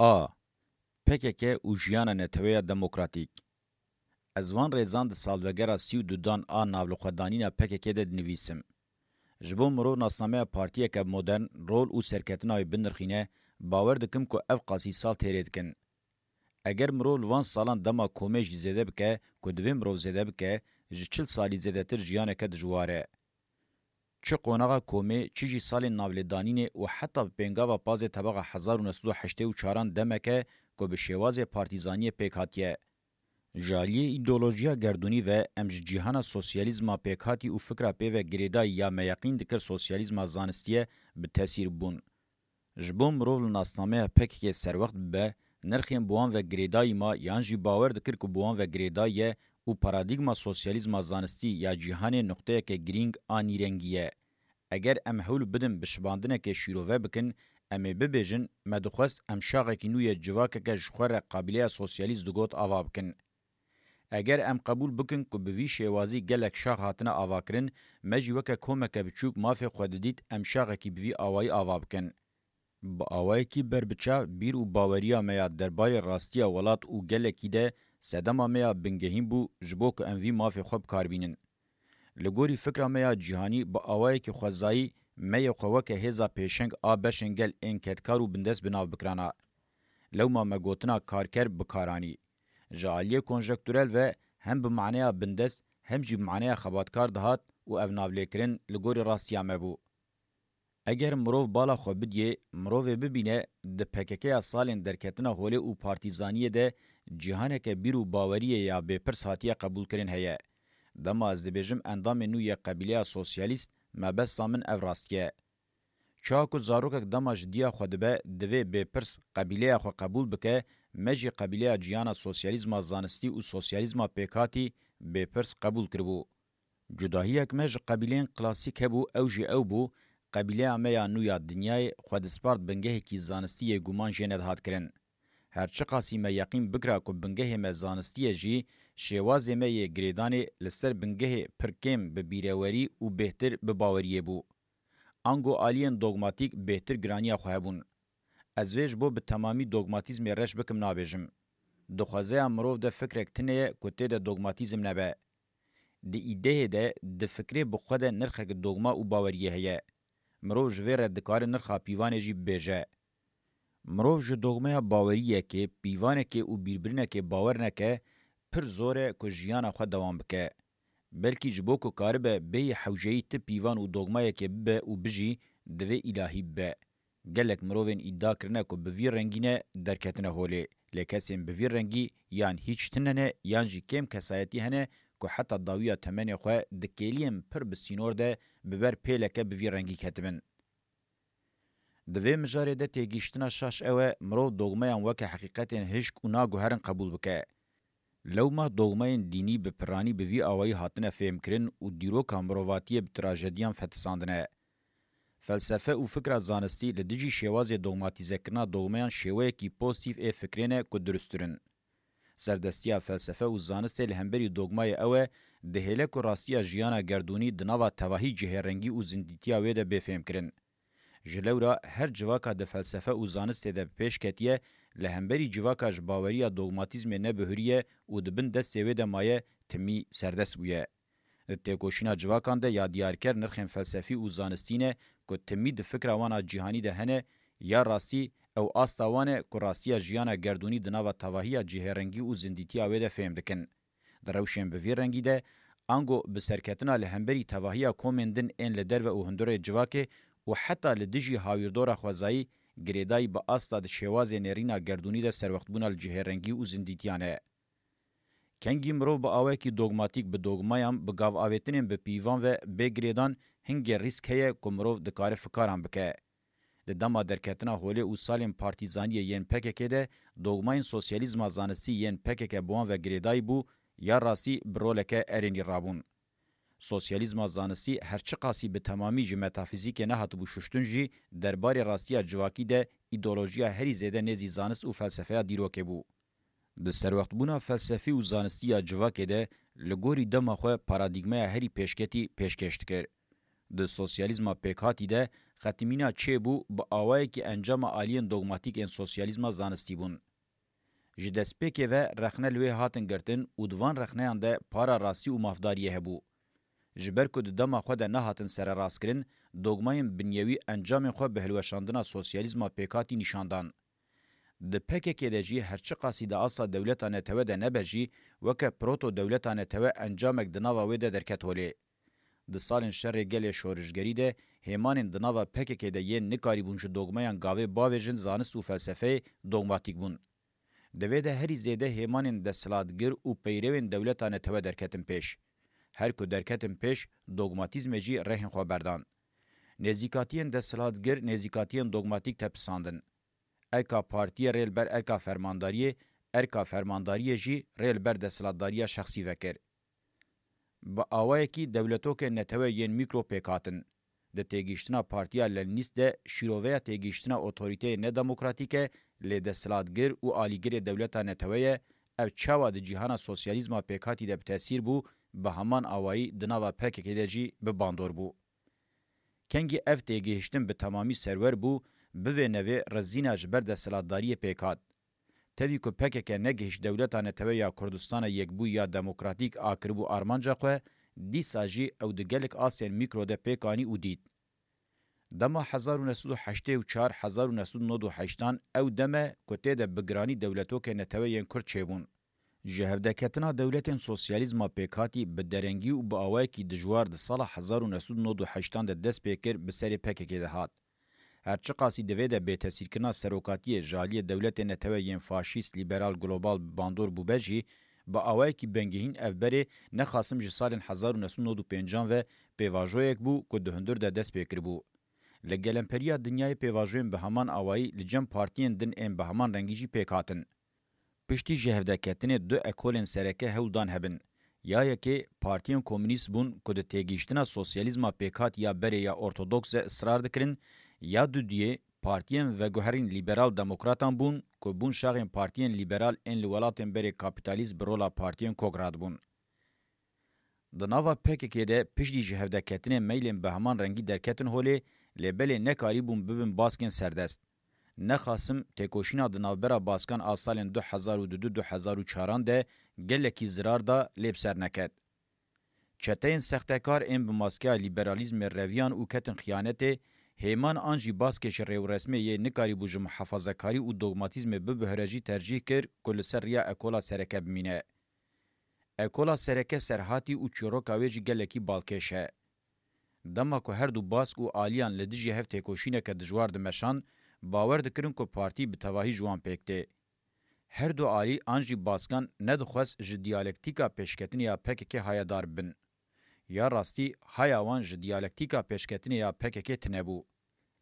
A. PKK û jiyana neteweya demokratîk. Ez van rêzan di salvegera 32 dan a navlixwedanîna PKK de dinivîsim. Ji bo mirov nasnameya partiyeke modern, rol û serketina wê binirxîne, bawer dikim ku ev qasî sal têrê dikin. Eger mirov li van salan dema komê jî zêde bike, ku divê mirov zêde bike, ji 40 salî zêdetir jiyaneke dijwar e. Çi qonaxa komê, çi jî salên navlêdanînê û heta bi pêngava pazê tebaxa 1984 demeke ku bi şêwazê partîzaniyê pêk hatiye. Jaliyê îdeolojiya gerdûnî ve em ji cîhana sosyalîzma pêkhatî û fikra pê ve girêdayî ya me yeqîn dikir sosyalîzma zanistiyê bi tesîr bûn. Ji bo mirov li nasnameya PKK serwext bibe, nirxên bi wan ve girêdayî ma yan jî bawer dikir ku bi wan ve girêdayî ye û paradigma sosyalîzma zanistî ya cîhanê nuqteyeke girîng a nîrengî ye. Eger em hewl bidin bi şibandinekê şîrove bikin, em ê bibêjin me dixwest em şaxekî nû yê civakeke ji xwe re qabileya sosyalîst digot ava bikin. Eger em qebûl bikin ku bi vî şêwazî gelek şax hatine avakirin, me jî weke komeke biçûk mafê xwe didît em şaxekî bi vî awayî ava bikin. Bi awayekî berbiçav bîr û baweriya me ya derbarê rastiya welat û gelekî de sedema me ya bingehîn bû ji bo ku em vî mafê xwe bikarbînin. Li gorî fikra me ya cîhanî bi awayekî xwezayî meyê xwe weke hêza pêşeng a beşên gel ên ketkar û bindest binav bikirana. Lewma me gotina karker bikaranî. Ji aliyê konjektürel ve hem bi maneya bindest hem jî bi maneya xebatkar dihat û ev navlêkirin li gorî rastiya me bû. Eger mirov bala xwe bidîye, mirovê bibîne di PKK-ya salên derketina holê û partîzaniyê de cîhaneke bîr û baweriyê ya bêpirs hatiye qebûlkirin heye. Dema ez dibêjim endamê nû yê qebîleya sosyalîst mebesta min ev rastiye. Çawa ku zarokek dema ji diya xwe dibe, divê bêpirs qebîleya xwe qebûl bike, me jî qebîleya ciyana sosyalîzma zanistî û sosyalîzma pêkhatî bêpirs qebûl kiribû. Cudahiyek me ji qebîleyên klasîk hebû, ew jî ew bû, qebîleya me ya nû ya dinyayê xwe dispart bingehekî zanistî yê guman jê nedihat kirin. Her çi qasî me yeqîn bikira ku bingehê me zanistiyê jî, şêwazê me yê girêdanê li ser bingehê pirkêm bi bîrewerî û bêhtir bi baweriyê bû. Ango aliyên dogmatîk bêhtir giraniya xwe hebûn. Ez vê ji bo bi temamî dogmatîzmê reş bikim nabêjim. Di xwezeya mirov de fikrek tune ye ku tê de dogmatîzm nebe. Di îdeyê de, di fikrê bi xwe de nirxek dogma û baweriyê heye. Mirov ji vê re dikare nirxa pîvanê jî bibêje. Mirov ji dogmeya baweriyekê, pîvanekê û bîrbirinekê bawer neke, pir zor e ku jiyana xwe dewam bike. Belkî ji bo ku karibe bêyî hewceyî ti pîvan û dogmayekê bibe û bijî, divê îlahî bibe. Gelek mirovên îddia kirine ku bi vî rengîne derketine holê. Lê kesên bi vî rengî yan hîç tune ne yan jî kêm kesayetî hene ku heta dawiya temenê xwe di kêliyên pir bi sînor de bi ber pêleke bi vî rengî ketibin. Di vê mijarê de têgîştina şaş ew e mirov dogmayan weke heqîqetên hişk û naguherin qebûl bike. Lewma dogmayên dînî bi piranî bi vî awayî hatine fêmkirin û dîroka mirovatiyê bi trajediyan fetisandine. Felsefe û fikra zanistî li dijî şêwazê dogmatîzekirina dogmayan şêweyekî pozitîv ê fikrê ne ku durusttirin. Serdestiya felsefe û zanistê li hemberî dogmayê ew e, dihêle ku rastiya jiyana gerdûnî di nava tevahî cihêrengî û zindîtiya wê de bêfêmkirin. Ji lewra her civaka di felsefe û zanistê de pêş ketiye, li hemberî civaka ji baweriya dogmatîzmê nebihuriye û dibin destê wê de maye timî serdest bûye. Di têkoşîna civakan de ya diyarker nirxên felsefî û zanistî ne ku timî di fikra wana cîhanî de hene, ya rastî ew asta wan e ku rastiya jiyana gerdûnî di nava tevahiya cihêrengî û zindîtiya wê de fêm dikin. Di rewşên bi vî rengî de, ango bi serketina li hemberî tevahiya komên din ên li derve û hundirê civakê û heta li dijî hawirdora xwezayî, girêdayî bi asta di şêwazê nêrîna gerdûnî de serwextbûna li cihêrengî û zindîtiyan e. Kengî mirov bi awekî dogmatîk bi dogmayan, bi gavavêtinên bi pîvan ve bêgirêdan hingê rîsk heye ku mirov dikare fikaran bike. Di dema derketina holê û salên partîzaniyê yên PKK de, dogmayên sosyalîzma zanistî yên PKK bi wan ve girêdayî bû, ya rastî bi roleke erênî rabûn. Sosyalîzma zanistî her çi qasî bi temamî ji metafîzîkê nehatibû şuştun jî, derbarê rastiya civakî de îdeolojiya herî zêde nêzî zanist û felsefeya dîrokê bû. Di serwextbûna felsefî û zanistiya civakê de, li gorî dema xwe paradigmeya herî pêşketî pêşkêş dikir. د سوسیالیزما پکاتی ده ختمینا چه بو با آوای کی انجام آلین دوگماتیک ان سوسیالیزما زانستی بون. جدسپیکه و رخنه لوی هاتن گرتن و دوان رخنه ده پارا راسی و مافداریه هبو. جبر کو د دما خو د نه هاتن سره راس کرن دوگمایم بنیوی انجام خو به هلوشاندنا سوسیالیزما پکاتی نشاندان. د پکې د جی هرچی قصیده اسا دولتانه ته د نه بجی وک پروتو دولتانه ته انجامک د ناوا و د درکټولې. د سالن شر گل شورشګری ده همان د ناوا پکې د ی نکاری بونج دوگمایان گاوه باوجن زانست او فلسفه دوگماتیک بون. د وې د هری زیده همان د سلادګر او پیروین دولتانه ته درکټم پیش. هر کو درکتن پیش دوگماتیزم جی رهن خو بردان. نزیکاتین د سلادګر نزیکاتین دوگماتیک تپساندن. ارکا پارتی ریل بر ارکا فرمانداری جی ریل بر د سلادداری شخصی وکر. با آوای کی دولتو که نتوه ین میکرو پیکاتن. د تیگیشتنا پارتیا لنیست ده شیروویا تیگیشتنا اوتوریته نه دموکراتیکه لی د سلادګر او آلیګر دولتا نتوه او چاوا د جهان سوسیالیزما پیکاتی ده بتاثیر بو به همان آوایی دناوا پکه ده جی به باندور بو. کنگی اف تیگیشتن به تمامی سرور بو به نوی رزینا جبر د سلادداری پیکات. تاوی که پکه نگهش دولتانه تبه یا کردستان یک بو یا دموکراتیک آکربو آرمانجا خواه دی ساجی او دگلک آسین میکرو ده پیکانی او دید. دما 1984 او دمه کته ده بگرانی دولتو که نتوه ین کرد چیبون. جهودکتنا دولتین سوسیالیزما پیکاتی به درنگی و با آوائی که دجوار ده سال 1998 ده دست پیکر بسری پکه که ده هات. هرچه قاسی دوی ده به تاثیر کنا سروکاتی جالی دولت نتوه ین فاشیست لیبرال گلوبال باندور بو بجی با آوائی که بنگهین افبری نخاسم جسال 1995 و پیواجویک بو که دهندر ده دست پیکر بو. لگل امپریا دنیای پیواجوین به همان آوائی لجم پارتین دن این به همان رنگیجی پیکاتن. پشتی جهودکتنی دو اکولن سرکه هولدان هبن. یا یکی پارتیون کمونیست بون که ده تیگیشتنا سوسیالیزما پیکات یا بری یا ارتودکس اصرار دکرن یا دو دیه پارتیون و گوهرین لیبرال دموکراتان بون که بون شاقین پارتیون لیبرال این لولاتن بری کابیتالیز برولا پارتیون کوگراد بون. ده ناوا پکه ده پشتی جهودکتنی میلین به همان رنگی درکتن هولی لبلی نکاری بون ببین باسکن سردست. نخاسم تکوشینا د نوبرا باسکان آسالین 2002-2004 ده گلکی زرار دا لیب سر نکد. چتین سختکار این به ماسکیا لیبرالیزم رویان او کتن خیانته هیمان آنجی باسکش ریو رسمی یه نکاری بوج محافظه‌کاری او دوگماتیزم به بهرجی ترجیح کر کل سر ریا اکولا سرکه بمینه. اکولا سرکه سرحاتی او چروکاویجی گلکی بالکشه. دما که هر دو باسک او آلیان لدیجی هفته کوشینه که دجوار دمشان باور دکرن که پارتی به تواهی جوان پکته. هر دو آلی آنجی باسکان ندخواست جدیالکتیکا پیشکتنی یا پکک هایدار بن. یا راستی هایاوان جدیالکتیکا پیشکتنی یا پکک تنبو.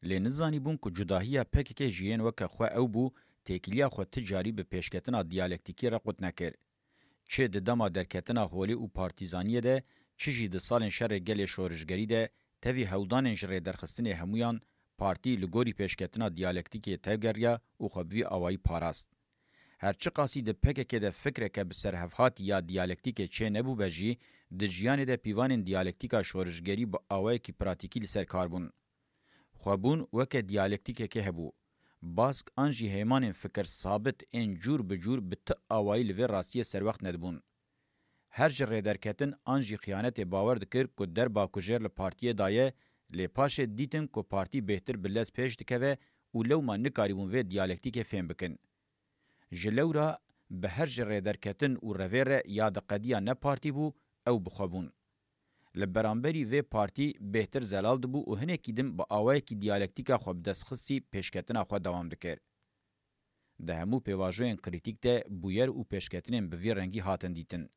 لنزانی بون که جداهی پکک جیین وکه خواه او بو تکیلیا خود تجاری به پیشکتنا دیالکتیکی را قد نکر. چه د دما درکتنا هولی او پارتیزانیه ده، چه جی د سالن شر گل شورشگری ده، تاوی هودانن جره درخستن همویان پارتی لگوری پیشکتنا دیالکتیکی تاگریا او خبوی آوائی پاراست. هرچی قاسی ده پکه ده فکره که بسرهفهات یا دیالکتیک چه نبو بجی، ده جیان ده پیوان دیالکتیکا شورشگری با آوائی کی پراتیکی لسر کاربون. خوابون وکه دیالکتیک که هبو. باسک انجی هیمان فکر ثابت این جور بجور بت آوائی لوی راستی سر وقت ندبون. هر جره درکتن انجی خیانت باور دکر که در با کجر لپارتی دایه لی پاش دیتن که پارتی بهتر بلز پیش دکوه او لو ما نکاریبون و دیالکتیک فهم بکن. جلو را به هر جره درکتن او رویر یاد قدیا نه پارتی بو او بخوابون. لبرانبری و پارتی بهتر زلال دبو او هنه کیدم با آوائی کی دیالکتیکا خواب دستخصی پیشکتنا خود دوام دکر. ده همو پیواجوین کریتیک ده بویر او پیشکتنین بوی رنگی هاتن دیتن.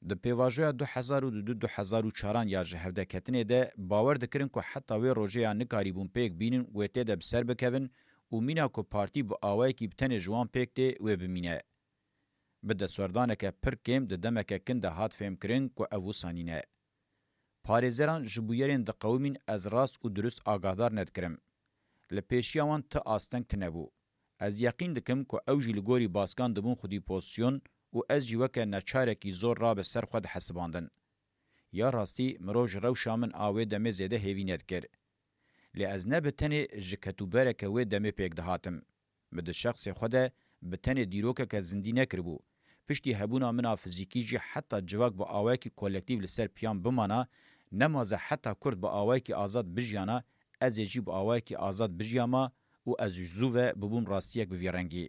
د پیواژویا 2002-2004 یا جهودکتنی ده باور دکرین که حتی وی روژه نکاری بون پیک بینن ویته ده بسر بکوین و مینا که پارتی با آوائی که بتن جوان پیک ده وی بمینه. بده سوردانه که پر کم ده دمه که کنده هات فهم کرن که او سانینه. پارێزەران ji bûyerên diqewimîn ez rast û durist agahdar nedkirim. Li pêşiya wan ti asteng tinebû. Ez yeqîn dikim ku ew jî li gorî baskan dibûn xwedî pozisyon û ez jî weke neçarekî zor rabe ser xwe dihesibandin. یا راستی مروج روشا من آوه دمه زیده هیوینت کر. لی از نه بتنی جکتوبره که وی دمه پیک دهاتم. بده شخص خوده بتنی دیروکه که زندی نکربو. پشتی هبونا منا فیزیکی جی حتی جواک با آوه کی کولکتیو لسر پیان بمانا نمازه حتی کرد با آوه کی آزاد بجیانا از یجی با آوه کی آزاد بجیاما و از جزوه ببوم راستیک بویرنگی.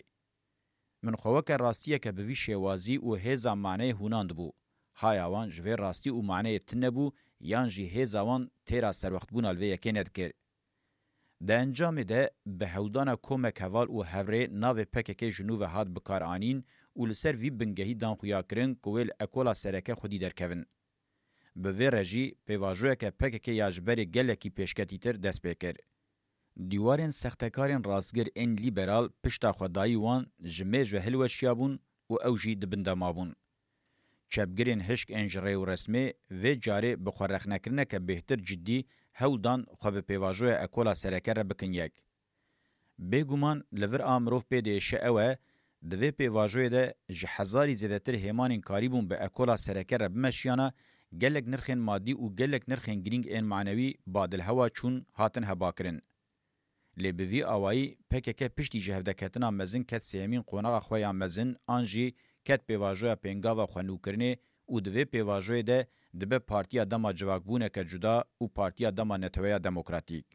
من خوکه راستیه که بوی شوازی و هزا معنی هوناند بو. هایوان جوه راستی و معنی تنبو یان جی هزاوان تیرا سر وقت بون الوی یکیند کر. ده انجام ده به هودان کومک هوال و هوره ناو پکک جنوب هاد بکار آنین و لسر وی بنگهی دان خویا کرن کویل اکولا سرکه خودی درکوین. به وی رجی پیواجوه که پکک یاجبری گلکی پیشکتی تر دست بکر. دیوارن سختکارن رازگر این لیبرال پشتا خدایی وان جمیج و هلوشیابون و اوجی دبندامابون. چپگرین هشک انجره و رسمه و جاره بخورخ نکرنه که بهتر جدی هولدان خواه به پیواجوه اکولا سرکه را بکن یک. بگومان لور آمروف پیده شعوه دوی پیواجوه ده جهزاری زیده تر هیمانین کاریبون به اکولا سرکه را بمشیانه گلک نرخین مادی و گلک نرخین گرینگ این معنوی بادل هوا چون هاتن هباکرن. لی بوی آوائی پکک پشتی جهودکتنا مزن کت سیمین قوناغ خویا مزن آنجی کت پیواجوه پینگاوا خوانو کرنه و دوی پیواجوه ده دبه پارتیا دما جواکبونه که جدا و پارتیا دما نتویا دموکراتیک.